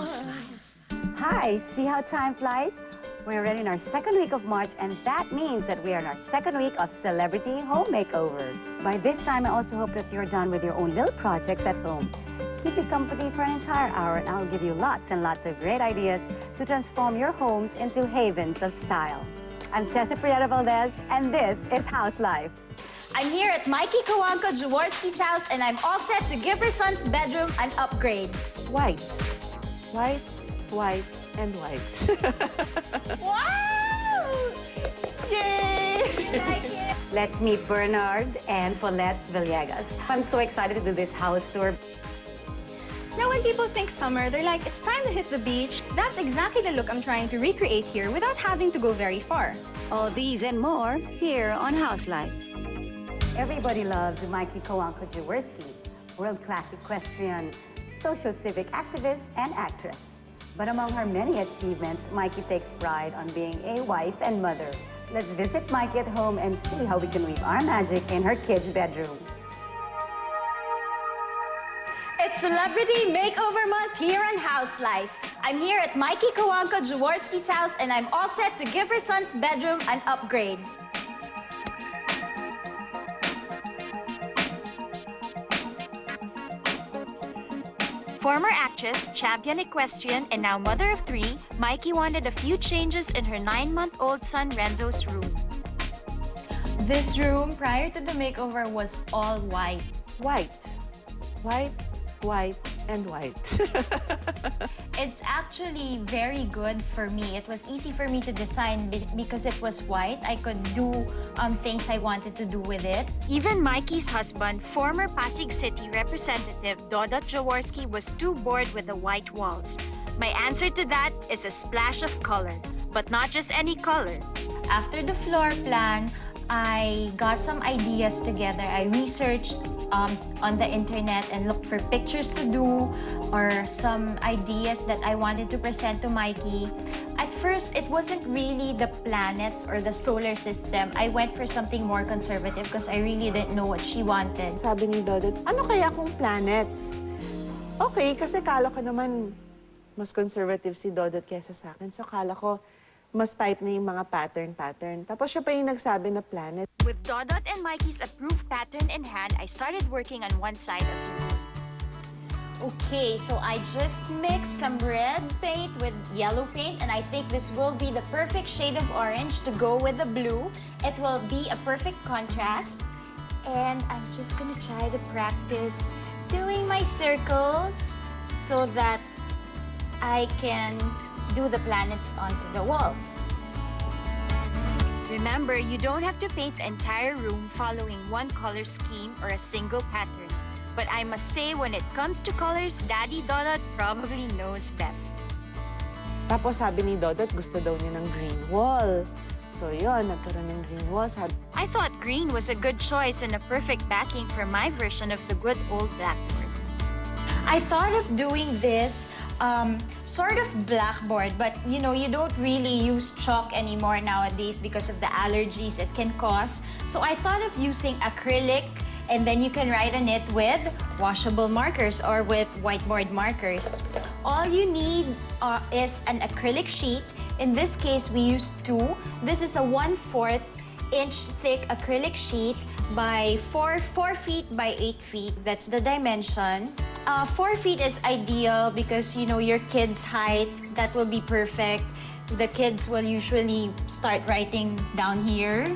Houselife. Hi, see how time flies? We're already in our second week of March, and that means that we are in our second week of Celebrity Home Makeover. By this time, I also hope that you're done with your own little projects at home. Keep me company for an entire hour, and I'll give you lots and lots of great ideas to transform your homes into havens of style. I'm Tessa Prieta Valdez, and this is Houselife. I'm here at Mikee Cojuangco's house, and I'm all set to give her son's bedroom an upgrade. White. White, white, and white. Wow! Yay! You like it? Let's meet Bernard and Paulette Villegas. I'm so excited to do this house tour. Now, when people think summer, they're like, it's time to hit the beach. That's exactly the look I'm trying to recreate here without having to go very far. All these and more here on Houselife. Everybody loves Mikee Cojuangco, world-class equestrian, socio-civic activist, and actress. But among her many achievements, Mikee takes pride on being a wife and mother. Let's visit Mikee at home and see how we can weave our magic in her kid's bedroom. It's Celebrity Makeover Month here on Houselife. I'm here at Mikee Cojuangco's house, and I'm all set to give her son's bedroom an upgrade. Former actress, champion equestrian, and now mother of three, Mikee wanted a few changes in her 9-month-old son Renzo's room. This room, prior to the makeover, was all white. White. White, white, and white. It's actually very good for me. It was easy for me to design because it was white. I could do things I wanted to do with it. Even Mikee's husband, former Pasig City representative Dodot Jaworski, was too bored with the white walls. My answer to that is a splash of color, but not just any color. After the floor plan, I got some ideas together. I researched on the internet and looked for pictures to do or some ideas that I wanted to present to Mikee. At first, it wasn't really the planets or the solar system. I went for something more conservative because I really didn't know what she wanted. Sabi ni Dodot, ano kaya kung planets? Okay, kasi kala ko naman mas conservative si Dodot kaysa sa akin. So kala ko mas type na yung mga pattern. Tapos siya pa yung nagsabi na planet. With Dodot and Mikee's approved pattern in hand, I started working on one side of the room. Okay, so I just mixed some red paint with yellow paint, and I think this will be the perfect shade of orange to go with the blue. It will be a perfect contrast. And I'm just gonna try to practice doing my circles so that I can do the planets onto the walls. Remember, you don't have to paint the entire room following one color scheme or a single pattern. But I must say, when it comes to colors, Daddy Dodot probably knows best. Tapos sabi ni Dodot, gusto daw niya ng green wall. So yun, nagkaroon ng green wall. I thought green was a good choice and a perfect backing for my version of the good old blackboard. I thought of doing this sort of blackboard, but you know, you don't really use chalk anymore nowadays because of the allergies it can cause. So I thought of using acrylic, and then you can write on it with washable markers or with whiteboard markers. All you need is an acrylic sheet. In this case, we use 2. This is a 1/4 inch thick acrylic sheet by 4 feet by 8 feet. That's the dimension. 4 feet is ideal because, you know, your kid's height, that will be perfect. The kids will usually start writing down here.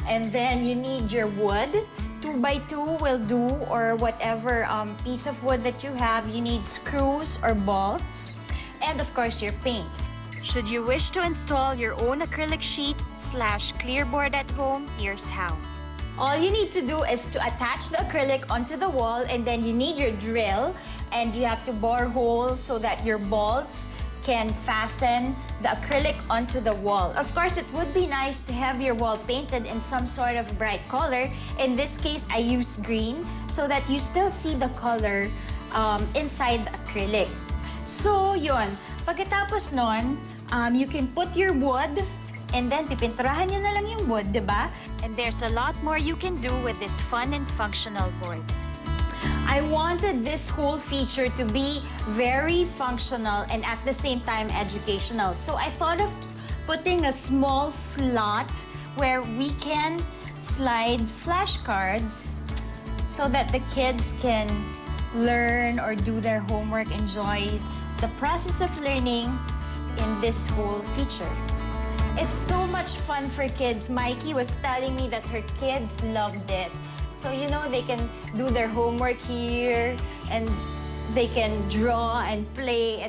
And then you need your wood. 2 by 2 will do, or whatever piece of wood that you have. You need screws or bolts. And of course, your paint. Should you wish to install your own acrylic sheet/clearboard at home, here's how. All you need to do is to attach the acrylic onto the wall, and then you need your drill, and you have to bore holes so that your bolts can fasten the acrylic onto the wall. Of course, it would be nice to have your wall painted in some sort of bright color. In this case, I used green so that you still see the color inside the acrylic. So, yun. Pagkatapos nun, you can put your wood, and then pipinturahan nyo na lang yung wood, di ba? And there's a lot more you can do with this fun and functional board. I wanted this whole feature to be very functional and at the same time educational. So I thought of putting a small slot where we can slide flashcards so that the kids can learn or do their homework, enjoy the process of learning in this whole feature. It's so much fun for kids. Mikey was telling me that her kids loved it. So, you know, they can do their homework here and they can draw and play.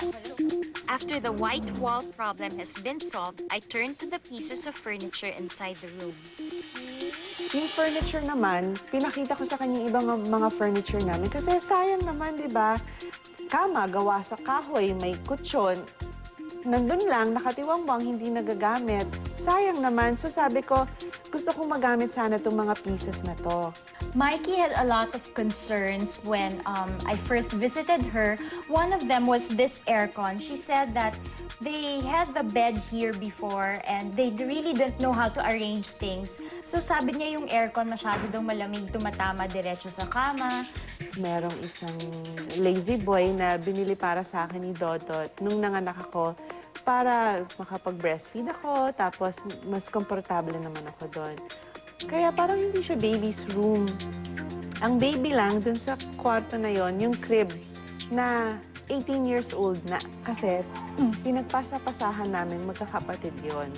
After the white wall problem has been solved, I turned to the pieces of furniture inside the room. Yung furniture naman, pinakita ko sa kanya yung ibang mga furniture namin. Kasi sayang naman, di ba? Kama, gawa sa kahoy, may kutsyon. Nandun lang, nakatiwangwang, hindi nagagamit. Sayang naman. So sabi ko, gusto kong magamit sana itong mga pieces na to. Mikey had a lot of concerns when I first visited her. One of them was this aircon. She said that they had the bed here before and they really didn't know how to arrange things. So sabi niya yung aircon masyado daw malamig, tumatama diretso sa kama. Merong isang lazy boy na binili para sa akin ni Dodot nung nanganak ako para makapag-breastfeed ako, tapos mas komportable naman ako doon. Kaya parang hindi siya baby's room. Ang baby lang dun sa kwarto na yon, yung crib na 18 years old na. Kasi pinagpasa-pasahan namin, magkakapatid yon.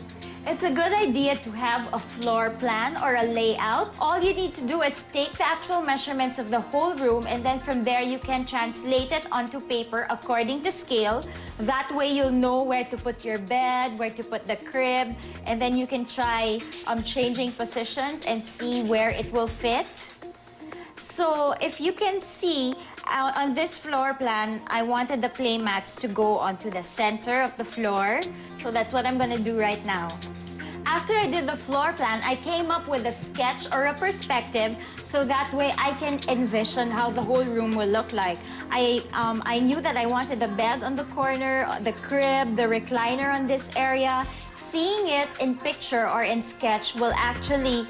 It's a good idea to have a floor plan or a layout. All you need to do is take the actual measurements of the whole room and then from there you can translate it onto paper according to scale. That way you'll know where to put your bed, where to put the crib, and then you can try changing positions and see where it will fit. So if you can see, on this floor plan, I wanted the play mats to go onto the center of the floor. So that's what I'm gonna do right now. After I did the floor plan, I came up with a sketch or a perspective so that way I can envision how the whole room will look like. I knew that I wanted the bed on the corner, the crib, the recliner on this area. Seeing it in picture or in sketch will actually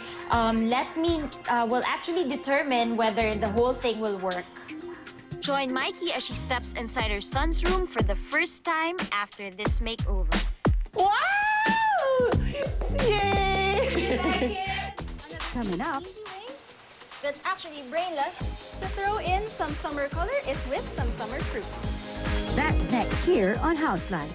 determine whether the whole thing will work. Join Mikey as she steps inside her son's room for the first time after this makeover. Wow! Yay! Coming up, That's actually brainless. To throw in some summer color is with some summer fruits. that's next here on Houselife.